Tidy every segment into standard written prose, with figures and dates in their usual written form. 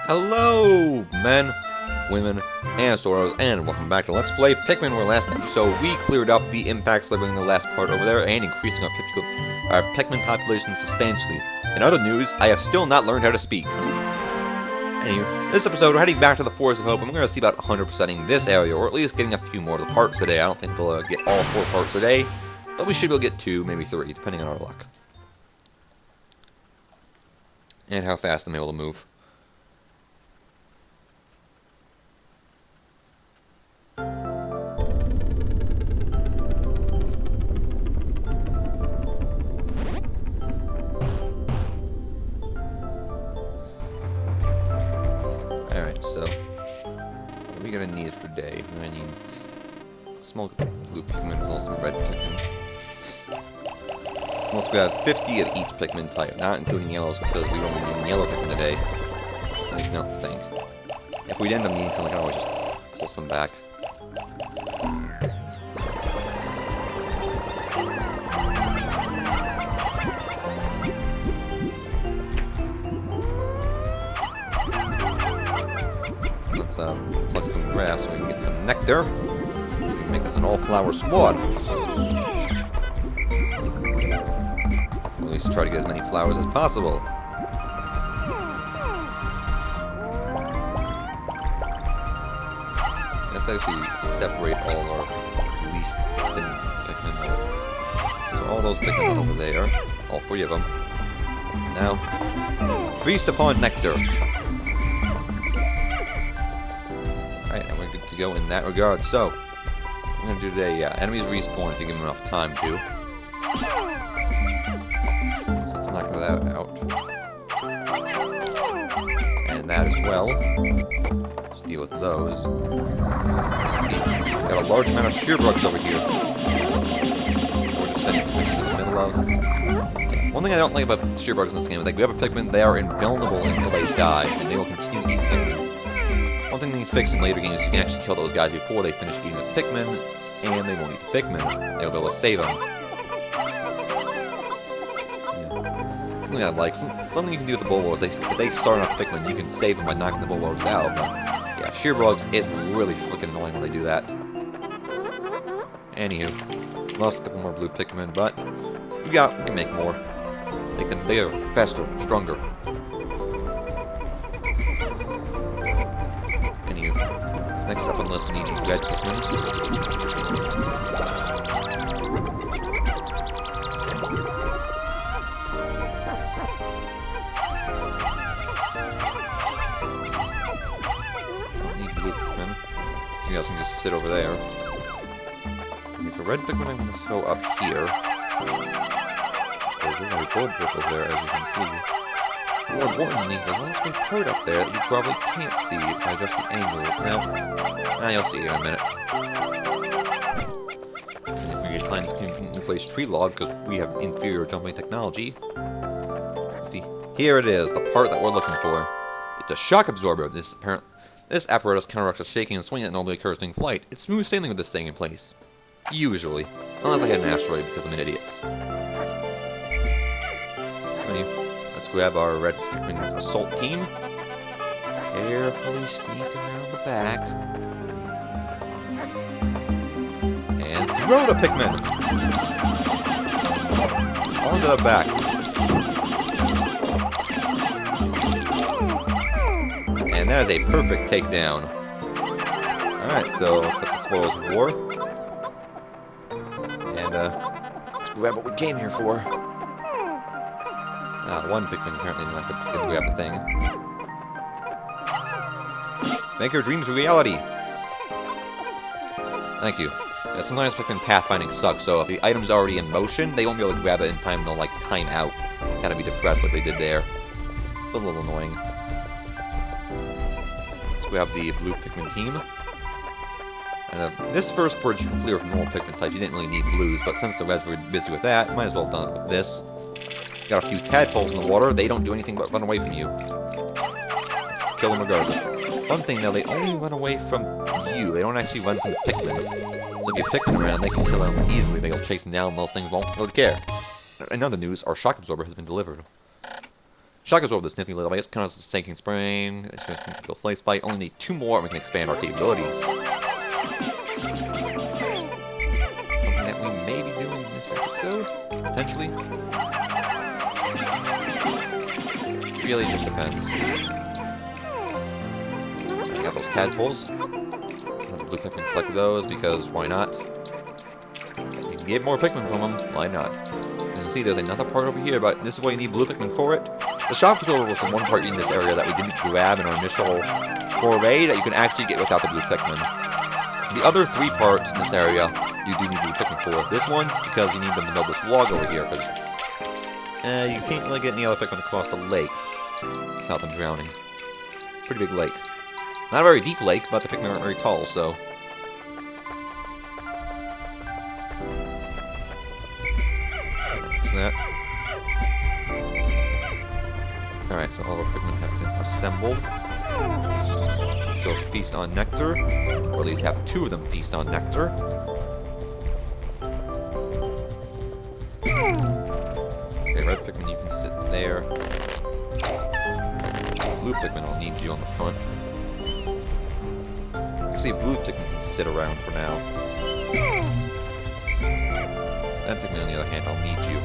Hello, men, women, and sorrows, and welcome back to Let's Play Pikmin, where last episode we cleared up the impacts leveling the last part over there and increasing our Pikmin population substantially. In other news, I have still not learned how to speak. Anyway, this episode we're heading back to the Forest of Hope, and we're going to see about 100%ing this area, or at least getting a few more of the parts today. I don't think we'll get all 4 parts today, but we should be able to get 2, maybe 3, depending on our luck. And how fast I'm able to move. Alright, so what are we gonna need for today? We're gonna need small blue Pikmin and also some red Pikmin. Let's grab 50 of each Pikmin type, not including yellows because we won't be needing yellow Pikmin today. At least not think. If we end up needing some, I can always just pull some back. Let's plug some grass so we can get some nectar. We can make this an all-flower squad. Or at least try to get as many flowers as possible. Let's actually separate all of our leaf thin Pikmin. So all those Pikmin over there, all 3 of them. Now, feast upon nectar. Alright, and we're good to go in that regard. So, what we're going to do today, enemies respawn if you give them enough time to. So let's knock that out. And that as well. Let's deal with those. See, we've got a large amount of shear bugs over here. We're just sending Pikmin in the middle of. One thing I don't like about shear bugs in this game is that if you have a Pikmin, they are invulnerable until they die, and they will continue to eat Pikmin. One thing they can fix in later games is you can actually kill those guys before they finish eating the Pikmin, and they won't eat the Pikmin. They'll be able to save them. Yeah. Something I like. Something you can do with the Bulwarks. If they start off Pikmin, you can save them by knocking the Bulwarks out. But yeah, shear bugs is really freaking annoying when they do that. Anywho, lost a couple more blue Pikmin, but we can make more. Make them bigger, faster, stronger. Next up on the list, we need these red Pikmin. Need blue Pikmin. You guys can just sit over there. Okay, so red Pikmin I'm going to throw up here. There's a gold brick over there, as you can see. More importantly, there's one big part up there that you probably can't see by just the angle. Now you'll see here in a minute. And if we get time to place tree log, because we have inferior jumping technology. See, here it is, the part that we're looking for. It's a shock absorber. This apparatus counteracts the shaking and swinging that normally occurs during flight. It's smooth sailing with this thing in place. Usually. Unless I hit an asteroid because I'm an idiot. Let's grab our red Pikmin assault team. Carefully sneak around the back. And throw the Pikmin! Onto the back. And that is a perfect takedown. Alright, so let's put the spoils of war. And let's grab what we came here for. One Pikmin apparently not going to grab the thing. Make your dreams a reality! Thank you. Yeah, sometimes Pikmin pathfinding sucks, so if the item's already in motion, they won't be able to grab it in time, they'll like time out. Kind of be depressed like they did there. It's a little annoying. Let's grab the blue Pikmin team. And this first purge you can clear with normal Pikmin types. You didn't really need blues, but since the reds were busy with that, you might as well have done it with this. Got a few tadpoles in the water, they don't do anything but run away from you. Let's kill them regardless. One thing though, they only run away from you, they don't actually run from the Pikmin. So if you Pikmin around, they can kill them easily, they'll chase them down, those things won't really care. In other news, our shock absorber has been delivered. Shot goes over this nifty little device, kind of sinking sprain. It's going to go Flame Spike. Only need 2 more and we can expand our capabilities. Something that we may be doing in this episode, potentially. Really just depends. We got those tadpoles. Blue Pikmin collect those because why not? You can get more Pikmin from them, why not? As you can see, there's another part over here, but this is why you need Blue Pikmin for it. The Shock Controller was the one part in this area that we didn't grab in our initial foray that you can actually get without the Blue Pikmin. The other 3 parts in this area, you do need Blue Pikmin for. This one, because you need them to build this log over here, because you can't really get any other Pikmin across the lake without them drowning. Pretty big lake. Not a very deep lake, but the Pikmin aren't very tall, so... that. Alright, so all our Pikmin have been assembled. Go feast on Nectar, or at least have 2 of them feast on Nectar. Okay, red Pikmin, you can sit there. Blue Pikmin, I'll need you on the front. Actually, blue Pikmin can sit around for now. Red Pikmin, on the other hand, I'll need you.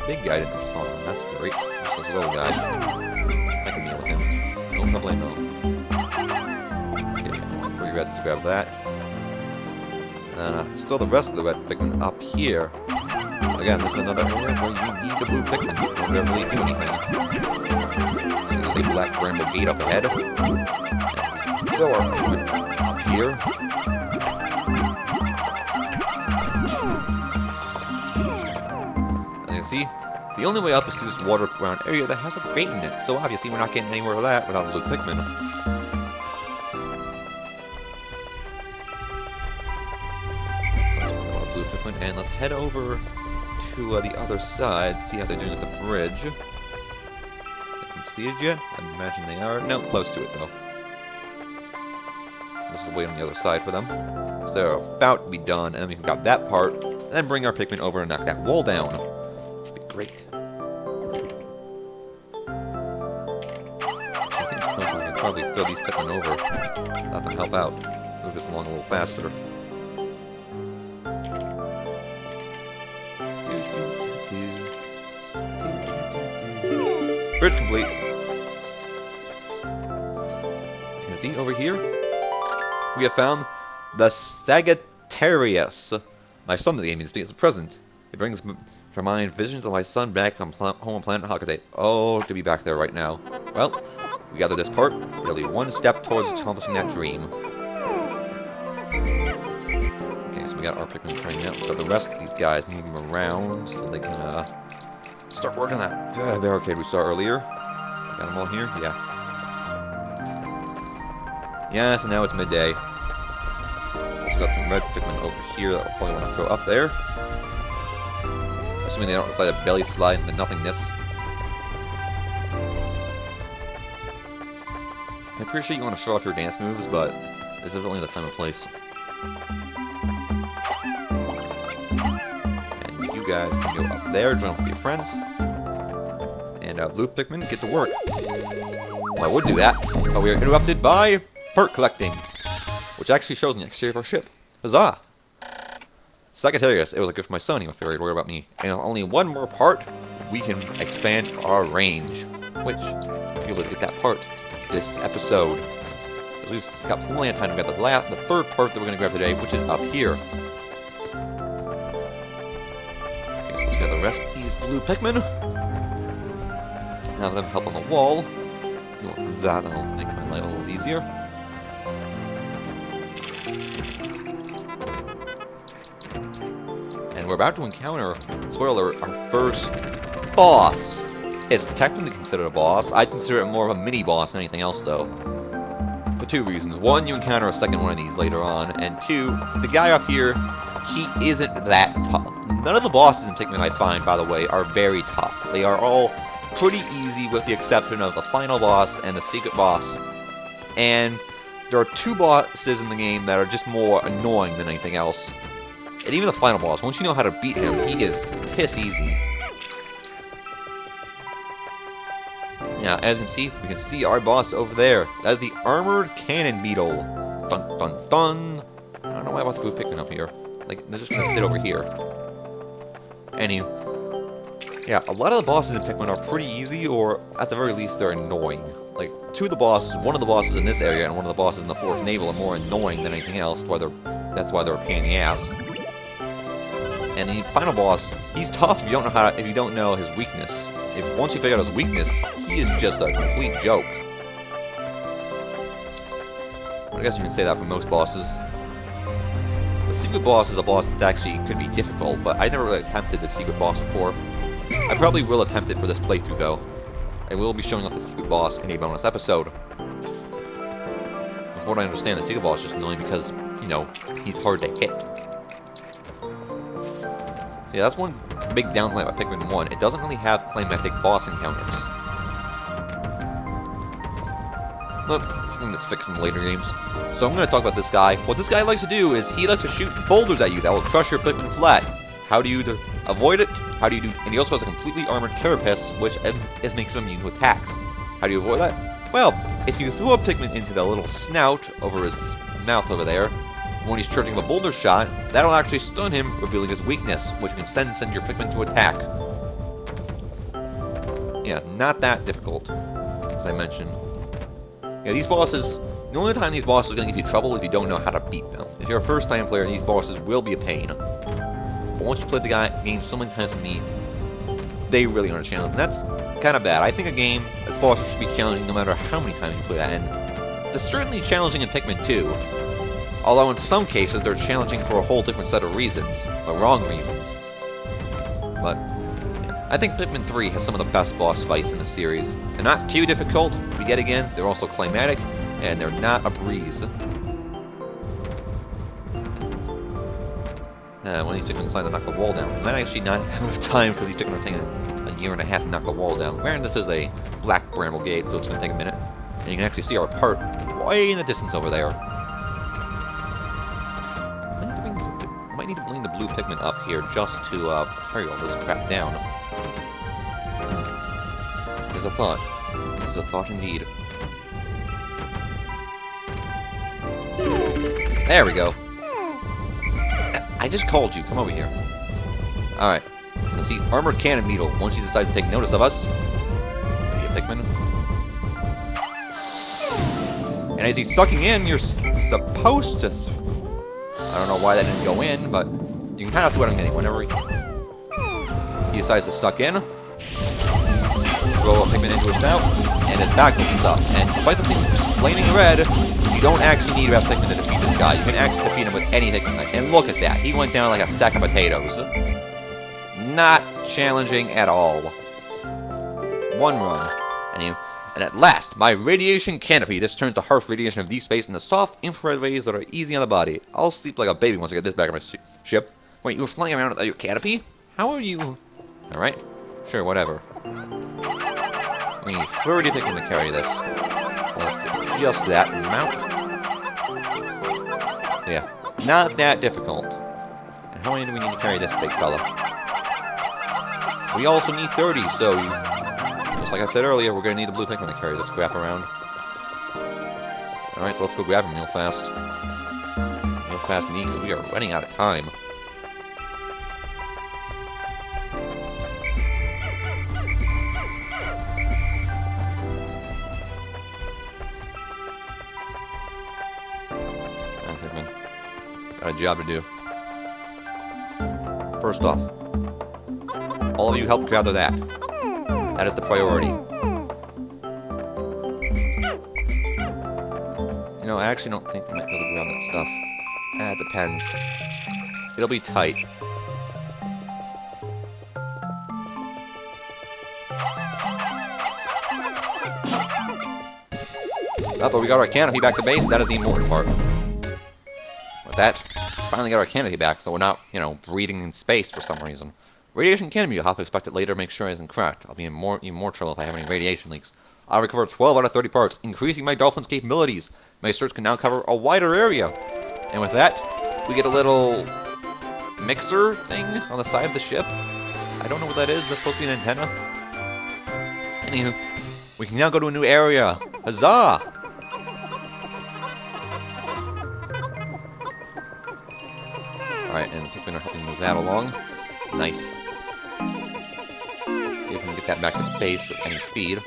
Big guy didn't spawn, that's great. Just this little guy. I can deal with him. No problemo. Okay, 3 reds to grab that. Still the rest of the red Pikmin up here. Again, this is another area where you need the blue Pikmin. You don't really do anything. So there's a black rainbow gate up ahead. So our Pikmin up here. See, the only way up is through this water ground area that has a bait in it, so obviously we're not getting anywhere with that without blue Pikmin. So let's put our blue Pikmin, and let's head over to the other side, see how they're doing at the bridge. They completed yet? I imagine they are. No, close to it though. Let's wait on the other side for them. So they're about to be done, and then we can grab that part, and then bring our Pikmin over and knock that wall down. Great. I think it's close, I can probably throw these Pikmin over. Let them help out. Move this along a little faster. Bridge complete. You see over here? We have found the Sagittarius. My son in the game needs to be as a present. It brings to mind visions of my son back on home on planet Hockaday. Oh, to be back there right now. Well, we gathered this part. Nearly 1 step towards accomplishing that dream. Okay, so we got our Pikmin training out. So the rest of these guys move them around so they can start working on that barricade we saw earlier. Got them all here? Yeah. Yeah, so now it's midday. Also got some red Pikmin over here that we'll probably want to throw up there. Assuming they don't decide to belly slide into nothingness. I appreciate you want to show off your dance moves, but this is only the time and place. And you guys can go up there, join up with your friends. And blue Pikmin, get to work. Well, I would do that, but we are interrupted by part collecting, which actually shows in the exterior of our ship. Huzzah! Sagittarius, it was a gift for my son, he must be very worried about me. And only 1 more part, we can expand our range. Which, we'll be able to get that part this episode. We've got plenty of time to get the 3rd part that we're going to grab today, which is up here. Okay, so let's get the rest of these blue Pikmin. Have them help on the wall. That'll make my life a little easier. And we're about to encounter, spoiler alert, our first boss. It's technically considered a boss. I consider it more of a mini-boss than anything else, though. For 2 reasons. 1, you encounter a second one of these later on. And 2, the guy up here, he isn't that tough. None of the bosses in Pikmin I find, by the way, are very tough. They are all pretty easy with the exception of the final boss and the secret boss. And there are 2 bosses in the game that are just more annoying than anything else. And even the final boss, once you know how to beat him, he is piss easy. Yeah, as we can see our boss over there. That's the Armored Cannon Beetle. Dun dun dun. I don't know why I brought the blue Pikmin up here. Like, they're just gonna sit over here. Anywho. Yeah, a lot of the bosses in Pikmin are pretty easy, or at the very least, they're annoying. Like, one of the bosses in this area and one of the bosses in the 4th Naval are more annoying than anything else. That's why they're a pain in the ass. And the final boss, he's tough if you don't know his weakness. Once you figure out his weakness, he is just a complete joke. But I guess you can say that for most bosses. The secret boss is a boss that actually could be difficult, but I never really attempted the secret boss before. I probably will attempt it for this playthrough, though. I will be showing off the secret boss in a bonus episode. From what I understand, the secret boss is just annoying because, you know, he's hard to hit. Yeah, that's one big downside about Pikmin 1. It doesn't really have climatic boss encounters. Look, something that's fixed in the later games. So I'm going to talk about this guy. What this guy likes to do is he likes to shoot boulders at you that will crush your Pikmin flat. How do you avoid it? And he also has a completely armored carapace, which makes him immune to attacks. How do you avoid that? Well, if you throw a Pikmin into the little snout over his mouth over there, when he's charging a boulder shot, that'll actually stun him, revealing his weakness, which you can send your Pikmin to attack. Yeah, not that difficult, as I mentioned. Yeah, these bosses, the only time these bosses are going to give you trouble is if you don't know how to beat them. If you're a first-time player, these bosses will be a pain. But once you play the game so many times with me, they really aren't a challenge. And that's kind of bad. I think a game, its bosses should be challenging no matter how many times you play that. And it's certainly challenging in Pikmin 2. Although in some cases, they're challenging for a whole different set of reasons. The wrong reasons. But I think Pikmin 3 has some of the best boss fights in the series. They're not too difficult, but yet again, they're also climatic, and they're not a breeze. One of these Pikmin decide to knock the wall down. We might actually not have enough time because these Pikmin are taking a year and a half to knock the wall down. Granted, this is a black bramble gate, so it's going to take a minute. And you can actually see our part way in the distance over there. I might need to bring the blue Pikmin up here just to carry all this crap down. There's a thought. There's a thought indeed. There we go. I just called you. Come over here. Alright. Let's see. Armored Cannon Beetle. Once he decides to take notice of us. Be a Pikmin. And as he's sucking in, you're supposed to... I don't know why that didn't go in, but you can kind of see what I'm getting. Whenever he decides to suck in, throw a Pikmin into his mouth, and his back opens up. And despite the thing just flaming red, you don't actually need to have Pikmin to defeat this guy. You can actually defeat him with any Pikmin. And look at that. He went down like a sack of potatoes. Not challenging at all. One run. And at last, my radiation canopy. This turns the harsh radiation of deep space into soft infrared rays that are easy on the body. I'll sleep like a baby once I get this back on my ship. Wait, you were flying around without your canopy? How are you... Alright. Sure, whatever. We need 30 Pikmin to carry this. Let's get just that amount. Yeah, not that difficult. And how many do we need to carry this big fella? We also need 30, so... Just like I said earlier, we're going to need the blue Pikmin to carry this crap around. Alright, so let's go grab him real fast. Real fast indeed, because we are running out of time. Got a job to do. First off, all of you help gather that. That is the priority. You know, I actually don't think we might be able to grab that stuff. It depends. It'll be tight. Oh, but we got our canopy back to base. That is the important part. With that, finally got our canopy back, so we're not, you know, breathing in space for some reason. Radiation canopy, you'll have to expect it later, make sure it isn't cracked. I'll be in more trouble if I have any radiation leaks. I'll recover 12 out of 30 parts, increasing my dolphin's capabilities. My search can now cover a wider area. And with that, we get a little mixer thing on the side of the ship. I don't know what that is. That's supposed to be an antenna. Anywho, We can now go to a new area. Huzzah! Alright, and the Pikmin are helping move that along. Nice. See if we can get that back to base with any speed.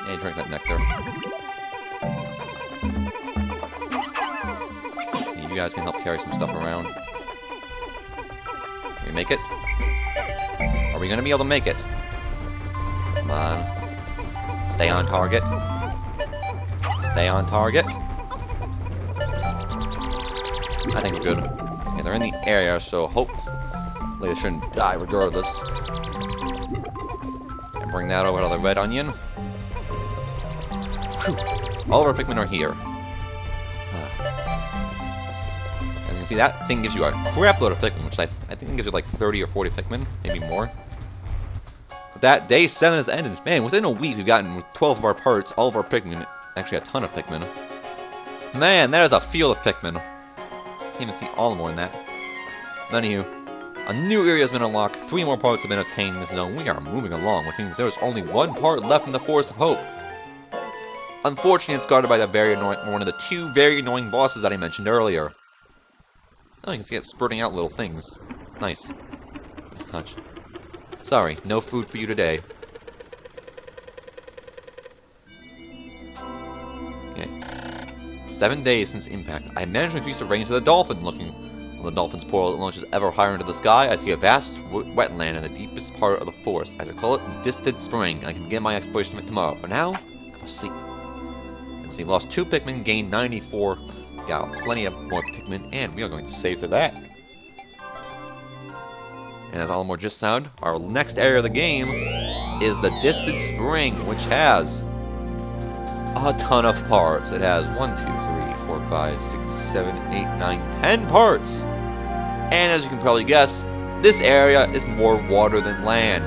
And drink that nectar. You guys can help carry some stuff around. Can we make it? Are we gonna be able to make it? Come on. Stay on target. Stay on target. I think we're good. Okay, they're in the area, so hopefully they shouldn't die regardless. And bring that over to the red onion. Whew. All of our Pikmin are here. As you can see, that thing gives you a crap load of Pikmin, which I think gives you like 30 or 40 Pikmin, maybe more. But that day 7 has ended. Man, within a week we've gotten with 12 of our parts, all of our Pikmin, actually a ton of Pikmin. Man, that is a field of Pikmin. Can't even see all more than that. Anywho, a new area has been unlocked, 3 more parts have been obtained in this zone. We are moving along, which means there's only 1 part left in the Forest of Hope. Unfortunately, it's guarded by the one of the 2 very annoying bosses that I mentioned earlier. Oh, you can see it spurting out little things. Nice. Nice touch. Sorry, no food for you today. Okay. 7 days since impact. I managed to increase the range of the dolphin. Looking on the dolphin's portal that launches ever higher into the sky, I see a vast wetland in the deepest part of the forest. I could call it Distant Spring. I can begin my exploration of it tomorrow. For now, go sleep. See, lost 2 Pikmin, gained 94. Got plenty of more Pikmin, and we are going to save for that. And as Alamore just sound, our next area of the game is the Distant Spring, which has a ton of parts. It has 1, 2, 3, 4, 5, 6, 7, 8, 9, 10 parts. And as you can probably guess, this area is more water than land.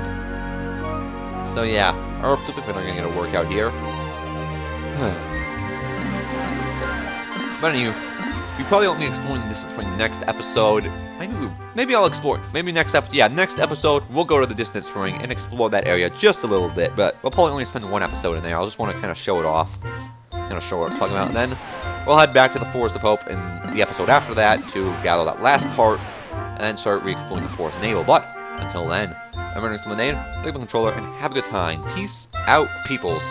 So yeah, our Pikmin are going to get a workout here. But anyway, we probably won't be exploring this Spring next episode. Maybe I'll explore. Maybe next episode we'll go to the Distant Spring and explore that area just a little bit. But we'll probably only spend 1 episode in there. I'll just want to kind of show it off, kind of show what I'm talking about. And then we'll head back to the Forest of Hope in the episode after that to gather that last part, and then start re-exploring the Forest Navel. But until then, I'm running some Lemonade, leave the controller, and have a good time. Peace out, peoples.